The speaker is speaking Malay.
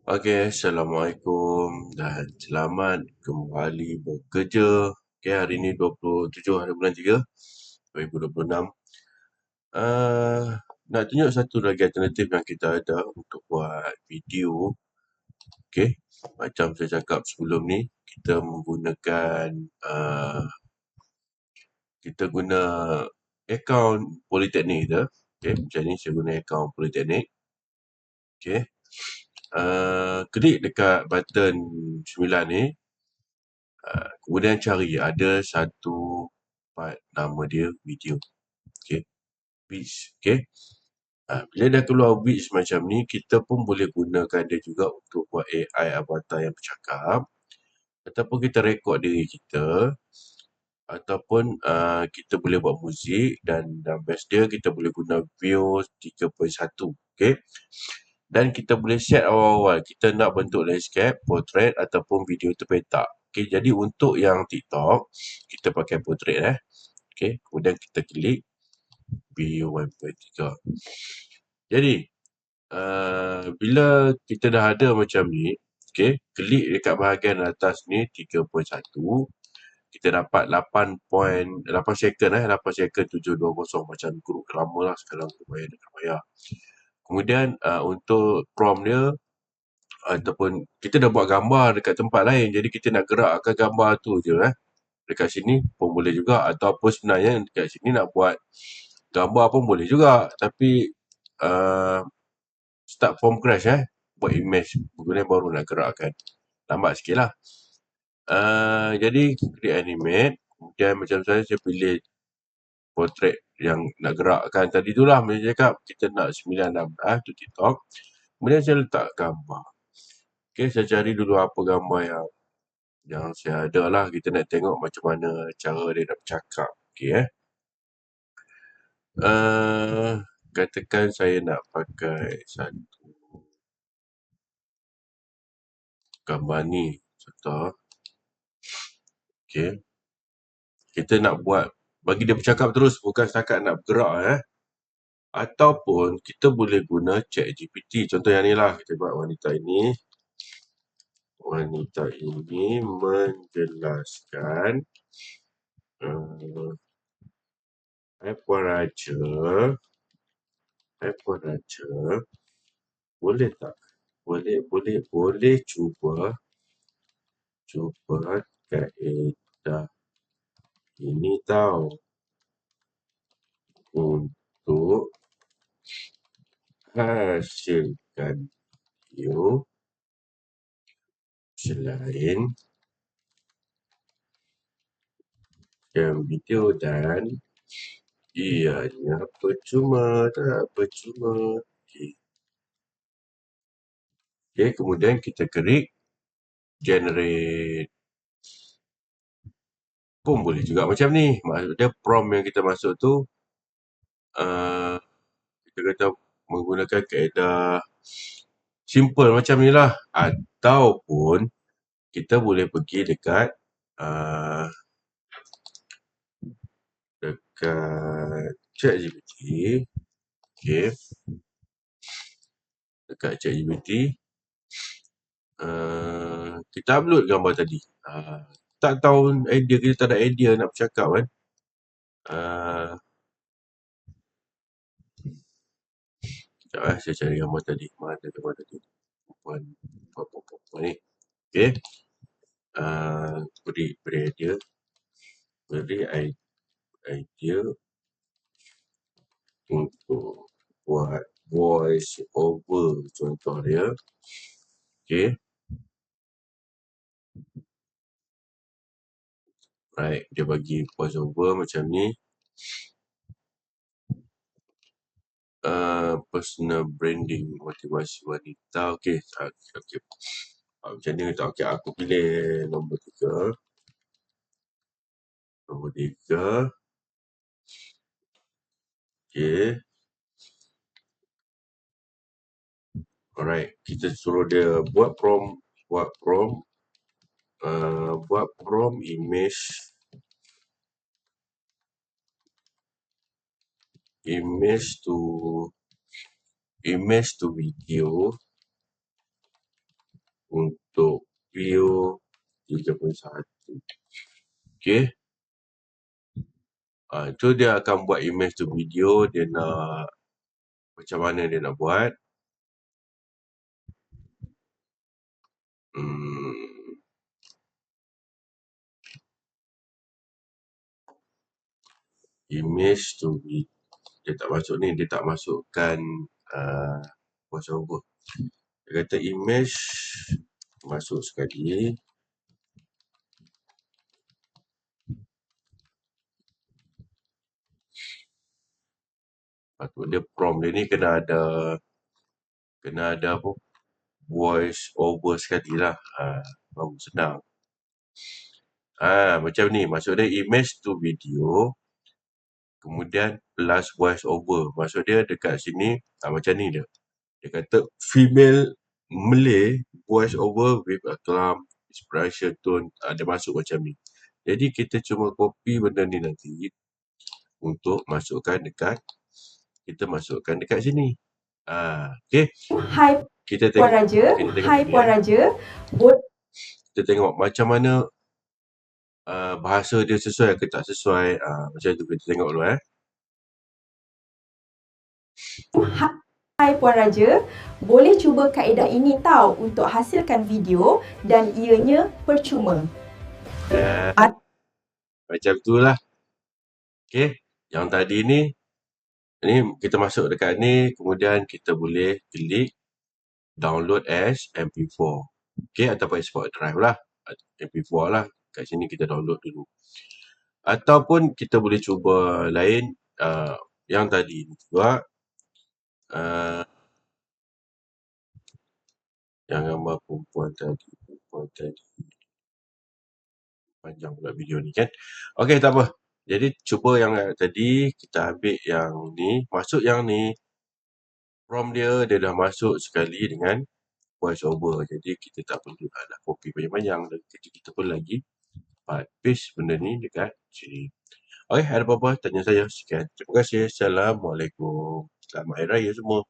Okey, Assalamualaikum dan selamat kembali bekerja. Okey, hari ini 27 hari bulan 3, 2026. Nak tunjuk satu lagi alternatif yang kita ada untuk buat video. Okey, macam saya cakap sebelum ni, kita menggunakan kita guna akaun Politeknik kita. Okey, macam ni saya guna akaun Politeknik. Okey. Klik dekat button 9 ni. Kemudian cari ada satu part nama dia video. Okey. Which. Okey. Bila dah keluar which macam ni, kita pun boleh gunakan dia juga untuk buat AI avatar yang bercakap. Ataupun kita rekod diri kita. Ataupun kita boleh buat muzik dan best dia kita boleh guna view 3.1. Okey. Dan kita boleh set awal-awal. Kita nak bentuk landscape, portrait ataupun video terpetak. Okey, jadi untuk yang TikTok, kita pakai portrait. Okey, kemudian kita klik view 1.3. Jadi, bila kita dah ada macam ni, okey, klik dekat bahagian atas ni 3.1. Kita dapat 8 second 8 second 720 macam group lama lah sekarang tu bayar. Kemudian untuk prompt dia ataupun kita dah buat gambar dekat tempat lain, jadi kita nak gerakkan gambar tu je dekat sini pun boleh juga, ataupun sebenarnya dekat sini nak buat gambar pun boleh juga, tapi start from scratch buat image kemudian baru nak gerakkan, lambat sikit lah. Jadi klik animate, kemudian macam saya pilih portrait yang nak gerakkan tadi tu lah. Macam cakap kita nak 9:16 tu TikTok, kemudian saya letak gambar. Okay, saya cari dulu apa gambar yang saya ada lah. Kita nak tengok macam mana cara dia nak bercakap. Okay, katakan saya nak pakai satu gambar ni. Contoh. Okay. Kita nak buat, bagi dia bercakap terus, bukan setakat nak bergerak Ataupun kita boleh guna ChatGPT. Contoh yang ni lah. Kita buat wanita ini. Wanita ini menjelaskan iPhone Raja. Boleh tak? Boleh cuba kaedah ini tahu untuk hasilkan video selain video dan ianya percuma, tak percuma. Okay, kemudian kita klik generate. Pun boleh juga macam ni. Maksudnya prompt yang kita masuk tu kita kata menggunakan kaedah simple macam ni lah. Ataupun kita boleh pergi dekat ChatGPT. Okay. Dekat ChatGPT. Kita upload gambar tadi. Tak tahu idea, kita tak ada idea nak bercakap kan. Sekejap saya cari gambar tadi. Mana gambar tadi? Perempuan ni. Okay. Beri idea. Beri idea untuk buat voice over contoh dia. Okay. Right. Dia bagi voice over macam ni. Personal branding, motivasi wanita. Okay. Macam ni. Okay. Aku pilih nombor 3. Nombor 3. Okay. Alright. Kita suruh dia buat prompt image to video untuk view 31. Okay. Itu dia akan buat image to video. Dia nak macam mana dia nak buat. Image to video. Dia tak masuk ni. Dia tak masukkan voiceover. Dia kata image masuk sekali. Patut dia prompt dia ni kena ada apa, voice over sekali lah. Baru senang. Macam ni. Maksud dia image to video. Kemudian plus voice over. Maksud dia dekat sini macam ni dia. Dia kata female Malay voice over with a calm expression tone. Dia masuk macam ni. Jadi kita cuma copy benda ni nanti untuk masukkan dekat sini. Okay. Hai Puan Raja. Hai Puan Raja. Kita tengok macam mana bahasa dia sesuai ke tak sesuai. Macam tu kita tengok dulu. Hai Puan Raja. Boleh cuba kaedah ini tahu untuk hasilkan video dan ianya percuma. Macam tu lah. Okay. Yang tadi ni kita masuk dekat ni. Kemudian kita boleh klik download as MP4. Okay. Ataupun export drive lah. MP4 lah. Kat sini kita download dulu. Ataupun kita boleh cuba lain. Yang tadi ni juga. Yang gambar perempuan tadi. Panjang pula video ni kan. Okay, tak apa. Jadi cuba yang tadi. Kita ambil yang ni. Masuk yang ni. Prompt dia dah masuk sekali dengan voice over. Jadi kita tak perlu nak copy panjang-panjang. Dan kita perlu lagi paste benda ni dekat sini. Okay, ada apa-apa tanya saya. Sekian. Terima kasih. Assalamualaikum. Selamat Hari Raya semua.